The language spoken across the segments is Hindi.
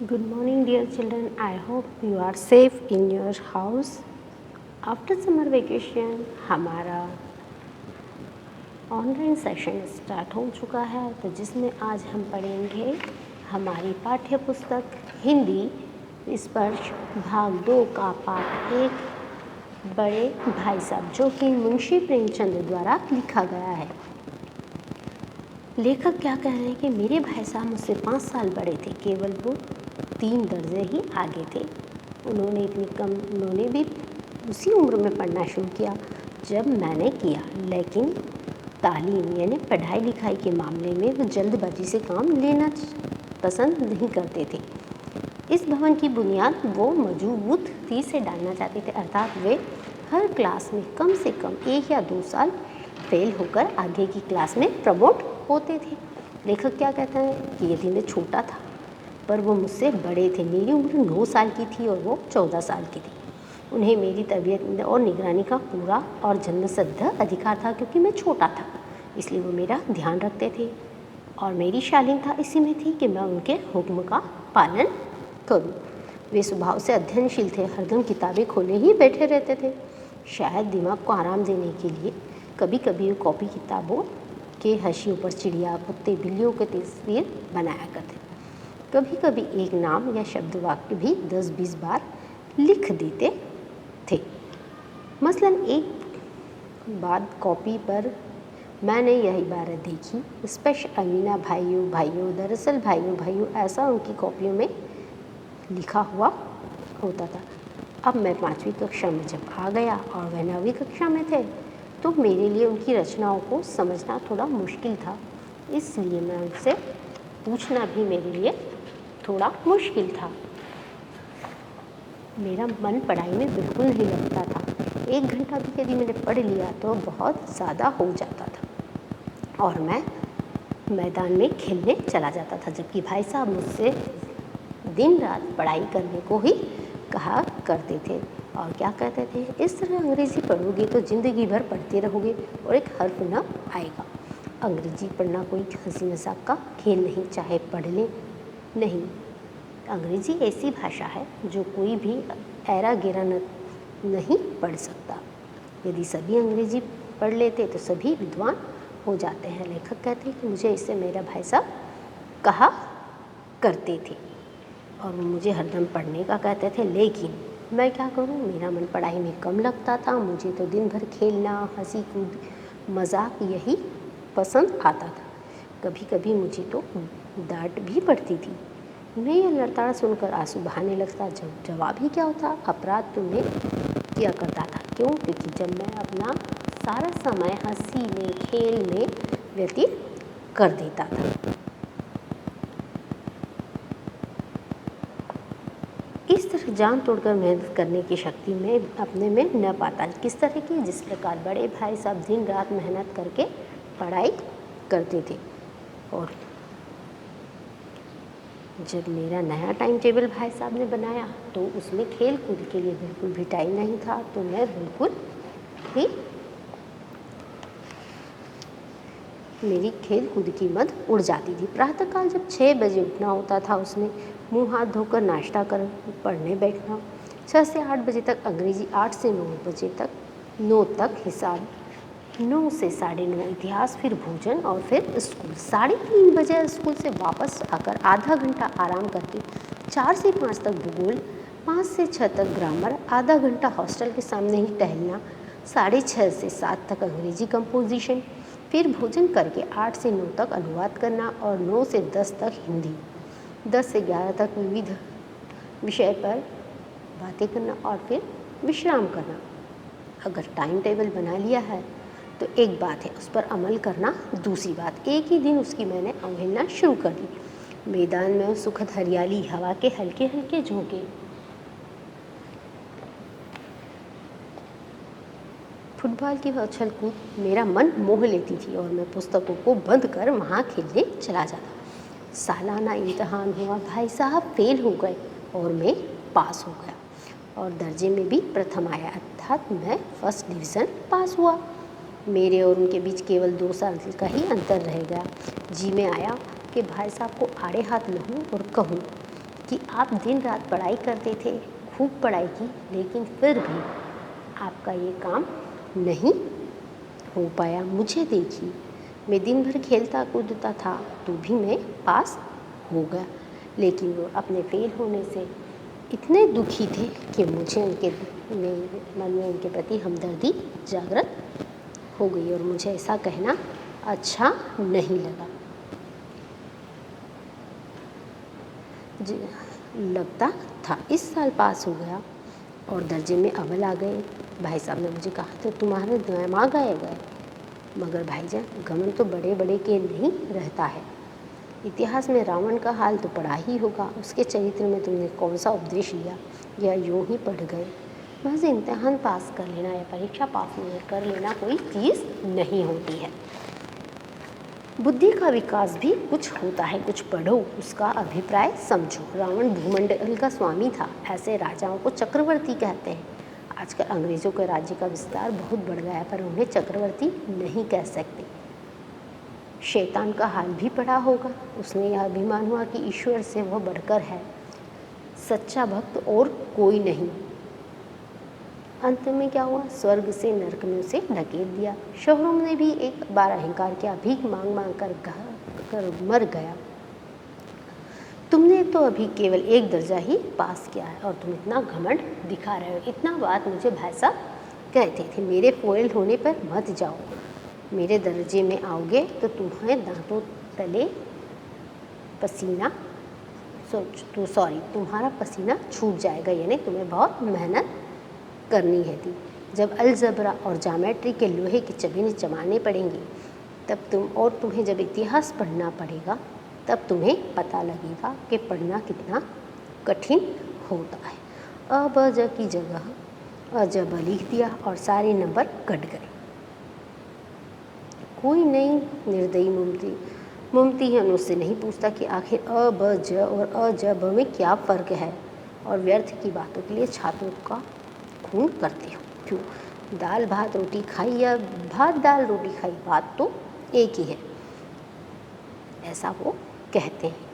Good morning, dear children. I hope you are safe in your house. After summer vacation, हमारा ऑनलाइन सेशन स्टार्ट हो चुका है, तो जिसमें आज हम पढ़ेंगे हमारी पाठ्य पुस्तक हिंदी स्पर्श भाग 2 का पाठ 1 बड़े भाई साहब, जो कि मुंशी प्रेमचंद द्वारा लिखा गया है। लेखक क्या कह रहे हैं कि मेरे भाई साहब मुझसे 5 साल बड़े थे, केवल वो 3 दर्जे ही आगे थे। उन्होंने भी उसी उम्र में पढ़ना शुरू किया जब मैंने किया, लेकिन तालीम यानी पढ़ाई लिखाई के मामले में वो जल्दबाजी से काम लेना पसंद नहीं करते थे। इस भवन की बुनियाद वो मजबूती से डालना चाहते थे, अर्थात वे हर क्लास में कम से कम 1 या 2 साल फेल होकर आगे की क्लास में प्रमोट होते थे। लेखक क्या कहता है कि यदि मैं छोटा था पर वो मुझसे बड़े थे। मेरी उम्र 9 साल की थी और वो 14 साल की थी। उन्हें मेरी तरबियत और निगरानी का पूरा और जन्मसिद्ध अधिकार था, क्योंकि मैं छोटा था, इसलिए वो मेरा ध्यान रखते थे और मेरी शालीनता इसी में थी कि मैं उनके हुक्म का पालन करूं। वे स्वभाव से अध्ययनशील थे, हरदम किताबें खोले ही बैठे रहते थे। शायद दिमाग को आराम देने के लिए कभी कभी वो कॉपी किताबों के हाशियों पर चिड़िया, कुत्ते, बिल्लियों की तस्वीर बनाया करते। कभी कभी एक नाम या शब्द वाक्य भी 10-20 बार लिख देते थे। मसलन एक बात कॉपी पर मैंने यह इबारत देखी, स्पेशल अमीना भाइयों भाइयों, दरअसल भाइयों भाइयों, ऐसा उनकी कॉपियों में लिखा हुआ होता था। अब मैं 5वीं कक्षा में जब आ गया और वह 9वीं कक्षा में थे, तो मेरे लिए उनकी रचनाओं को समझना थोड़ा मुश्किल था, इसलिए मैं उनसे पूछना भी मेरे लिए थोड़ा मुश्किल था। मेरा मन पढ़ाई में बिल्कुल नहीं लगता था। 1 घंटा भी यदि मैंने पढ़ लिया तो बहुत ज़्यादा हो जाता था और मैं मैदान में खेलने चला जाता था, जबकि भाई साहब मुझसे दिन रात पढ़ाई करने को ही कहा करते थे। और क्या कहते थे, इस तरह अंग्रेज़ी पढ़ोगे तो ज़िंदगी भर पढ़ते रहोगे और एक हर्फ न आएगा। अंग्रेज़ी पढ़ना कोई हंसी मजाक का खेल नहीं, चाहे पढ़ लें। नहीं, अंग्रेज़ी ऐसी भाषा है जो कोई भी ऐरा गेरा नहीं पढ़ सकता। यदि सभी अंग्रेज़ी पढ़ लेते तो सभी विद्वान हो जाते हैं। लेखक कहते हैं कि मुझे इससे मेरा भाई साहब कहा करते थे और वो मुझे हरदम पढ़ने का कहते थे, लेकिन मैं क्या करूं, मेरा मन पढ़ाई में कम लगता था। मुझे तो दिन भर खेलना, हंसी कूद, मजाक यही पसंद आता था। कभी कभी मुझे तो डांट भी पड़ती थी। उन्हें यह लड़ताड़ सुनकर आंसू बहाने लगता। जवाब ही क्या होता, अपराध तो मैं किया करता था। क्यों? क्योंकि जब मैं अपना सारा समय हंसी में, खेल में व्यतीत कर देता था। इस तरह जान तोड़कर मेहनत करने की शक्ति मैं अपने में न पाता। किस तरह की? जिस प्रकार बड़े भाई साहब दिन रात मेहनत करके पढ़ाई करते थे। और जब मेरा नया टाइम टेबल भाई साहब ने बनाया तो उसमें खेल कूद के लिए बिल्कुल भी टाइम नहीं था, तो मैं बिल्कुल ही मेरी खेल कूद की मद उड़ जाती थी। प्रातःकाल जब 6 बजे उठना होता था, उसमें मुंह हाथ धोकर नाश्ता कर पढ़ने बैठना। 6 से 8 बजे तक अंग्रेज़ी, 8 से 9 बजे तक 9 तक हिसाब, 9 से 9:30 इतिहास, फिर भोजन और फिर स्कूल। 3:30 बजे स्कूल से वापस आकर आधा घंटा आराम करके 4 से 5 तक भूगोल, 5 से 6 तक ग्रामर, आधा घंटा हॉस्टल के सामने ही टहलना, 6:30 से 7 तक अंग्रेज़ी कंपोजिशन, फिर भोजन करके 8 से 9 तक अनुवाद करना और 9 से 10 तक हिंदी, 10 से 11 तक विविध विषय पर बातें करना और फिर विश्राम करना। अगर टाइम टेबल बना लिया है तो एक बात है, उस पर अमल करना दूसरी बात। एक ही दिन उसकी मैंने अवहेलना शुरू कर दी। मैदान में सुखद हरियाली, हवा के हल्के हल्के झोंके, फुटबॉल की उछल कूद मेरा मन मोह लेती थी और मैं पुस्तकों को बंद कर वहाँ खेलने चला जाता। सालाना इम्तहान हुआ, भाई साहब फेल हो गए और मैं पास हो गया और दर्जे में भी प्रथम आया, अर्थात मैं फर्स्ट डिवीज़न पास हुआ। मेरे और उनके बीच केवल 2 साल का ही अंतर रह गया। जी में आया कि भाई साहब को आड़े हाथ लूँ और कहूँ कि आप दिन रात पढ़ाई करते थे, खूब पढ़ाई की, लेकिन फिर भी आपका ये काम नहीं हो पाया। मुझे देखिए, मैं दिन भर खेलता कूदता था तो भी मैं पास हो गया, लेकिन वो अपने फेल होने से इतने दुखी थे कि मुझे मेरे मन में उनके प्रति हमदर्दी जागृत हो गई और मुझे ऐसा कहना अच्छा नहीं लगा। लगता था इस साल पास हो गया और दर्जे में अव्वल आ गए। भाई साहब ने मुझे कहा तो तुम्हारे दिमाग आए गए। मगर भाईजान, घमंड तो बड़े बड़े के नहीं रहता है। इतिहास में रावण का हाल तो पढ़ा ही होगा। उसके चरित्र में तुमने कौन सा उपदेश लिया या यूं ही पढ़ गए? महज इम्तिहान पास कर लेना या परीक्षा पास कर लेना कोई चीज़ नहीं होती है। बुद्धि का विकास भी कुछ होता है। कुछ पढ़ो, उसका अभिप्राय समझो। रावण भूमंडल का स्वामी था। ऐसे राजाओं को चक्रवर्ती कहते हैं। आजकल अंग्रेजों के राज्य का विस्तार बहुत बढ़ गया है, पर उन्हें चक्रवर्ती नहीं कह सकते। शैतान का हाल भी पढ़ा होगा। उसने यह अभिमान हुआ कि ईश्वर से वह बढ़कर है, सच्चा भक्त और कोई नहीं। अंत में क्या हुआ? स्वर्ग से नरक में उसे ढकेल दिया। शहरों ने भी एक बार अहंकार किया, भीख मांग मांग कर मर गया। तुमने तो अभी केवल 1 दर्जा ही पास किया है और तुम इतना घमंड दिखा रहे हो। इतना बात मुझे भाई साहब कहते थे। मेरे फेल होने पर मत जाओ। मेरे दर्जे में आओगे तो तुम्हें दांतों तले पसीना तुम्हारा पसीना छूट जाएगा, यानी तुम्हें बहुत मेहनत करनी है थी। जब अलजबरा और ज्योमेट्री के लोहे के चबीने जमाने पड़ेंगे तुम्हें जब इतिहास पढ़ना पड़ेगा, तब तुम्हें पता लगेगा कि पढ़ना कितना कठिन होता है। अ ब ज की जगह अ ज ब लिख दिया और सारे नंबर कट गए। कोई नई निर्दयी मुमतिहन उससे नहीं पूछता कि आखिर अ ब ज और अ ज ब में क्या फ़र्क है, और व्यर्थ की बातों के लिए छात्रों का खून करते हो क्यों? दाल भात रोटी खाई या भात दाल रोटी खाई, बात तो एक ही है, ऐसा वो कहते हैं।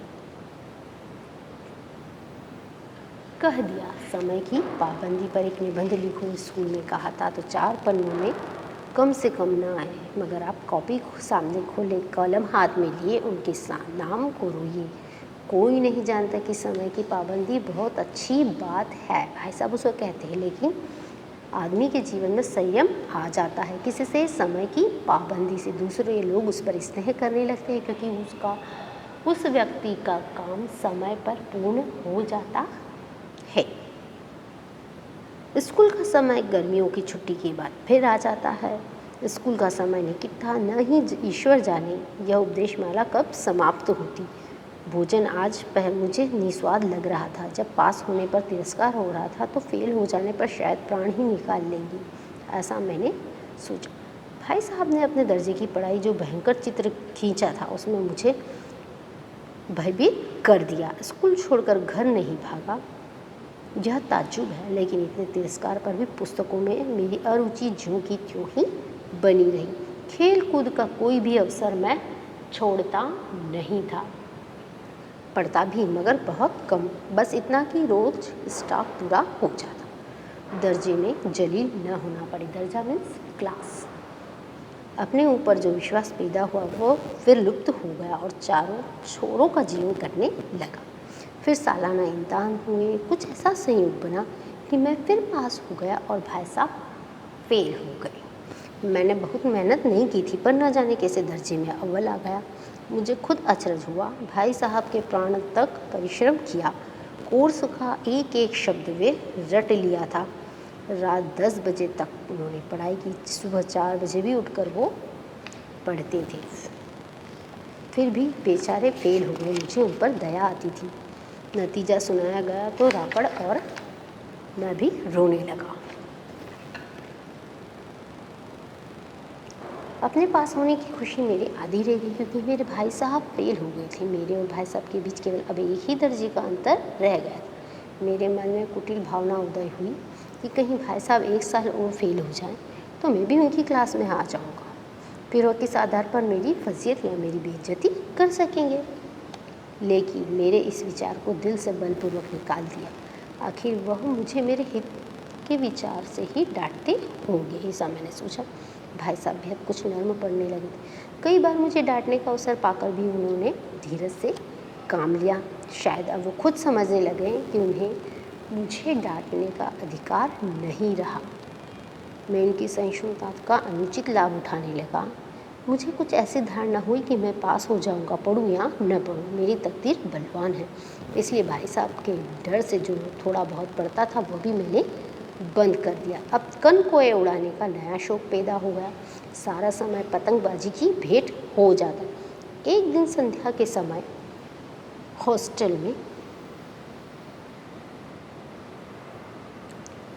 कह दिया समय की पाबंदी पर एक निबंध लिखो, स्कूल में कहा था तो 4 पन्नों में कम से कम ना आए। मगर आप कॉपी सामने खोले, कलम हाथ में लिए, उनके नाम को रोइए। कोई नहीं जानता कि समय की पाबंदी बहुत अच्छी बात है, भाई साहब उसको कहते हैं, लेकिन आदमी के जीवन में संयम आ जाता है। किसी से समय की पाबंदी से दूसरे लोग उस पर स्नेह करने लगते हैं, क्योंकि उस व्यक्ति का काम समय पर पूर्ण हो जाता है। स्कूल का समय गर्मियों की छुट्टी के बाद फिर आ जाता है। स्कूल का समय निकट था, न ही ईश्वर जाने यह उपदेश माला कब समाप्त होती। भोजन आज मुझे निस्वाद लग रहा था। जब पास होने पर तिरस्कार हो रहा था तो फेल हो जाने पर शायद प्राण ही निकाल लेंगी, ऐसा मैंने सोचा। भाई साहब ने अपने दर्जे की पढ़ाई जो भयंकर चित्र खींचा था उसमें मुझे भयभीत कर दिया। स्कूल छोड़कर घर नहीं भागा, यह ताज्जुब है, लेकिन इतने तिरस्कार पर भी पुस्तकों में मेरी अरुचि ज्यों की त्यों ही बनी रही। खेल कूद का कोई भी अवसर मैं छोड़ता नहीं था। पढ़ता भी, मगर बहुत कम, बस इतना कि रोज स्टॉक पूरा हो जाता। दर्जे में जलील न होना पड़े। दर्जा मीन्स क्लास। अपने ऊपर जो विश्वास पैदा हुआ वो फिर लुप्त हो गया और चारों छोरों का जीवन कटने लगा। फिर सालाना इम्तिहान हुए। कुछ ऐसा संयोग बना कि मैं फिर पास हो गया और भाई साहब फेल हो गए। मैंने बहुत मेहनत नहीं की थी, पर न जाने कैसे दर्जे में अव्वल आ गया। मुझे खुद अचरज हुआ। भाई साहब के प्राण तक परिश्रम किया। कोर्स का एक एक शब्द वे रट लिया था। रात 10 बजे तक उन्होंने पढ़ाई की। सुबह 4 बजे भी उठकर वो पढ़ते थे। फिर भी बेचारे फेल हो गए। मुझे उन पर दया आती थी। नतीजा सुनाया गया तो रापड़ और मैं भी रोने लगा। अपने पास होने की खुशी मेरी आधी रह गई, क्योंकि मेरे भाई साहब फेल हो गए थे। मेरे और भाई साहब के बीच केवल अब एक ही दर्जे का अंतर रह गया था। मेरे मन में कुटिल भावना उदय हुई कि कहीं भाई साहब 1 साल और फेल हो जाएं तो मैं भी उनकी क्लास में आ जाऊंगा। फिर वो किस आधार पर मेरी फजीयत या मेरी बेइज्जती कर सकेंगे। लेकिन मेरे इस विचार को दिल से बलपूर्वक निकाल दिया। आखिर वह मुझे मेरे हित के विचार से ही डांटते होंगे, ऐसा मैंने सोचा। भाई साहब बेहद कुछ नर्म पड़ने लगे थे। कई बार मुझे डांटने का अवसर पाकर भी उन्होंने धीरज से काम लिया। शायद अब वो खुद समझने लगे कि उन्हें मुझे डांटने का अधिकार नहीं रहा। मैं उनकी सहिष्णुता का अनुचित लाभ उठाने लगा। मुझे कुछ ऐसी धारणा हुई कि मैं पास हो जाऊंगा, पढ़ूँ या न पढ़ूँ, मेरी तकदीर बलवान है। इसलिए भाई साहब के डर से जो थोड़ा बहुत पढ़ता था वो भी मैंने बंद कर दिया। अब कनकोए उड़ाने का नया शौक पैदा हो गया। सारा समय पतंगबाजी की भेंट हो जाता। एक दिन संध्या के समय हॉस्टल में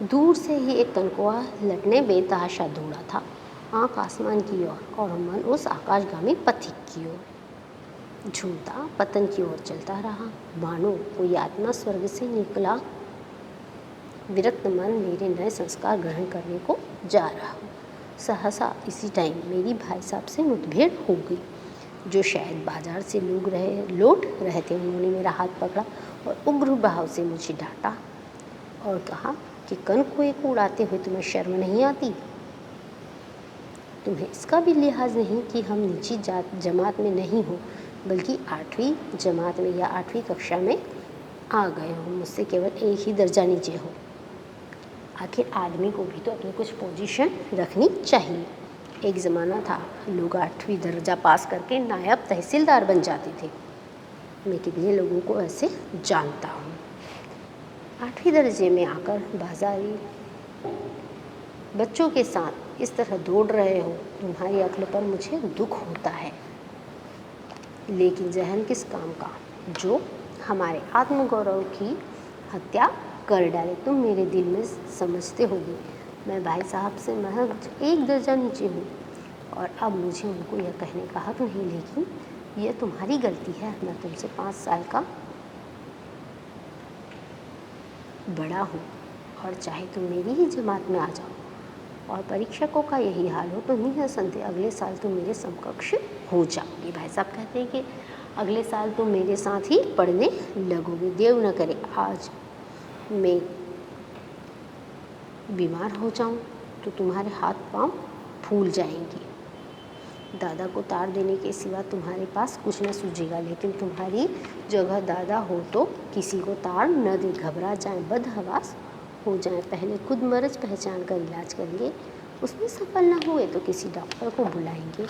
दूर से ही एक कनकोआ लटने बेतहाशा दौड़ा था, आँख आसमान की ओर और मन उस आकाशगामी पथिक की ओर। झूमता पतन की ओर चलता रहा, मानो कोई आत्मा स्वर्ग से निकला। विरक्त मन मेरे नए संस्कार ग्रहण करने को जा रहा। सहसा इसी टाइम मेरी भाई साहब से मुठभेड़ हो गई, जो शायद बाजार से लौट रहे थे। उन्होंने मेरा हाथ पकड़ा और उग्र भाव से मुझे डांटा और कहा कि कनकोए को उड़ाते हुए तुम्हें शर्म नहीं आती? तुम्हें इसका भी लिहाज नहीं कि हम नीची जमात में नहीं हो, बल्कि 8वीं जमात में या 8वीं कक्षा में आ गए हो, मुझसे केवल एक ही दर्जा नीचे हो। आखिर आदमी को भी तो अपनी कुछ पोजीशन रखनी चाहिए। एक ज़माना था लोग 8वीं दर्जा पास करके नायब तहसीलदार बन जाते थे। मैं कितने लोगों को ऐसे जानता हूँ। 8वीं दर्जे में आकर बाजारी बच्चों के साथ इस तरह दौड़ रहे हो, तुम्हारी अक्ल पर मुझे दुख होता है। लेकिन जहन किस काम का, जो हमारे आत्मगौरव की हत्या कर डाले। तुम मेरे दिल में समझते होगे मैं भाई साहब से महज एक दर्जा नीचे हूँ और अब मुझे उनको यह कहने का हक नहीं, लेकिन यह तुम्हारी गलती है। मैं तुमसे 5 साल का बड़ा हूँ और चाहे तुम मेरी ही जमात में आ जाओ और परीक्षकों का यही हाल हो तो निसंदेह अगले साल तुम मेरे समकक्ष हो जाओगे। भाई साहब कहते हैं कि अगले साल तुम मेरे साथ ही पढ़ने लगोगे। देव न करे आज मैं बीमार हो जाऊं तो तुम्हारे हाथ पांव फूल जाएंगे। दादा को तार देने के सिवा तुम्हारे पास कुछ न सूझेगा, लेकिन तुम्हारी जगह दादा हो तो किसी को तार न दे। घबरा जाएं, बदहवास हो जाएं, पहले खुद मर्ज पहचान कर इलाज करेंगे, उसमें सफल न हुए तो किसी डॉक्टर को बुलाएंगे।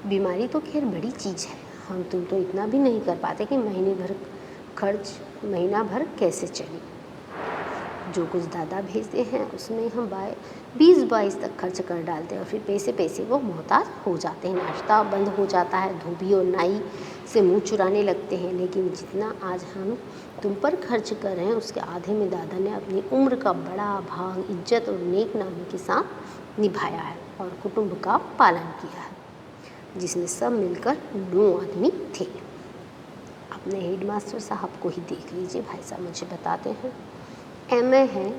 बीमारी तो खैर बड़ी चीज़ है, हम तुम तो इतना भी नहीं कर पाते कि महीना भर कैसे चले। जो कुछ दादा भेजते हैं उसमें हम 20-22 तक खर्च कर डालते हैं और फिर पैसे वो मोहताज हो जाते हैं। नाश्ता बंद हो जाता है, धोबी और नाई से मुंह चुराने लगते हैं। लेकिन जितना आज हम तुम पर खर्च कर रहे हैं उसके आधे में दादा ने अपनी उम्र का बड़ा भाग इज्जत और नेक नामी के साथ निभाया है और कुटुंब का पालन किया है, जिसमें सब मिलकर 9 आदमी थे। अपने हेडमास्टर साहब को ही देख लीजिए। भाई साहब मुझे बताते हैं एमए है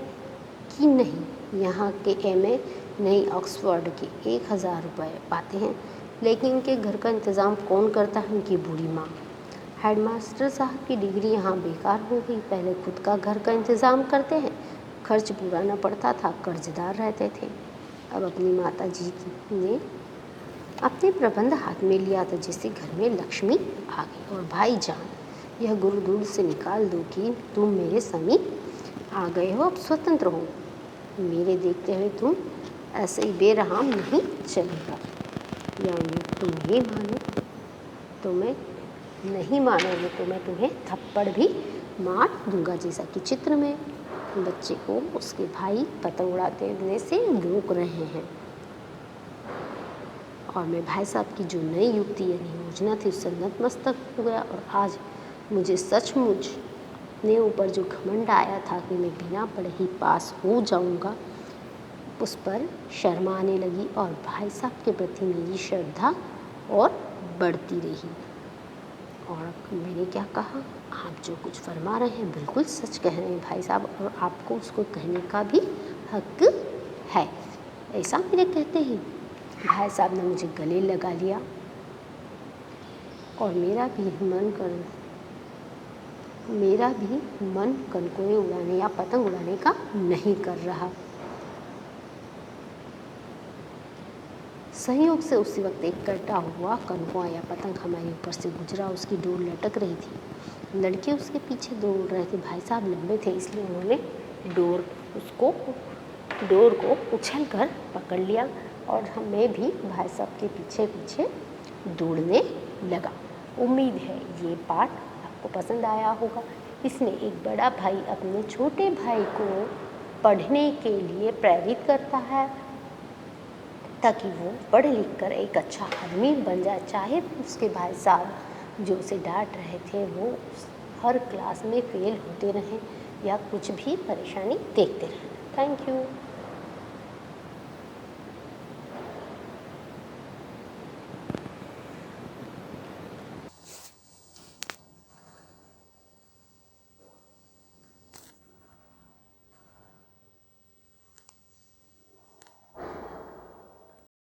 कि नहीं, यहाँ के एमए नहीं ऑक्सफोर्ड के 1000 रुपये पाते हैं, लेकिन उनके घर का इंतज़ाम कौन करता है? उनकी बूढ़ी माँ। हेडमास्टर साहब की डिग्री यहाँ बेकार हो गई। पहले खुद का घर का इंतज़ाम करते हैं, खर्च पूरा न पड़ता था, कर्जदार रहते थे। अब अपनी माता जी ने अपने प्रबंध हाथ में लिया था, जिससे घर में लक्ष्मी आ गई। और भाई जान, यह गुरु दूर से निकाल दो कि तुम मेरे समीप आ गए हो, अब स्वतंत्र हो। मेरे देखते हुए तुम ऐसे ही बेरहम नहीं चलेगा। यानी तुम ये मानो तो मैं नहीं मानोगे तो मैं तुम्हें थप्पड़ भी मार दूंगा। जैसा कि चित्र में बच्चे को उसके भाई पतंग उड़ाते से रोक रहे हैं। और मैं भाई साहब की जो नई युक्ति यानी योजना थी उससे नतमस्तक हो गया। और आज मुझे सचमुच अपने ऊपर जो घमंड आया था कि मैं बिना पढ़े ही पास हो जाऊंगा, उस पर शर्म आने लगी और भाई साहब के प्रति मेरी श्रद्धा और बढ़ती रही। और मैंने क्या कहा, आप जो कुछ फरमा रहे हैं बिल्कुल सच कह रहे हैं भाई साहब, और आपको उसको कहने का भी हक है, ऐसा मेरे कहते हैं। भाई साहब ने मुझे गले लगा लिया और मेरा भी मन कनकोए उड़ाने या पतंग उड़ाने का नहीं कर रहा। संयोग से उसी वक्त एक कटा हुआ कनकुआ या पतंग हमारे ऊपर से गुजरा। उसकी डोर लटक रही थी। लड़के उसके पीछे दौड़ रहे थे। भाई साहब लंबे थे, इसलिए उन्होंने डोर को उछल कर पकड़ लिया और मैं भी भाई साहब के पीछे पीछे दौड़ने लगा। उम्मीद है ये पाठ आपको पसंद आया होगा। इसमें एक बड़ा भाई अपने छोटे भाई को पढ़ने के लिए प्रेरित करता है ताकि वो पढ़ लिख कर एक अच्छा आदमी बन जाए, चाहे उसके भाई साहब जो उसे डांट रहे थे वो हर क्लास में फेल होते रहें या कुछ भी परेशानी देखते रहें। Thank you.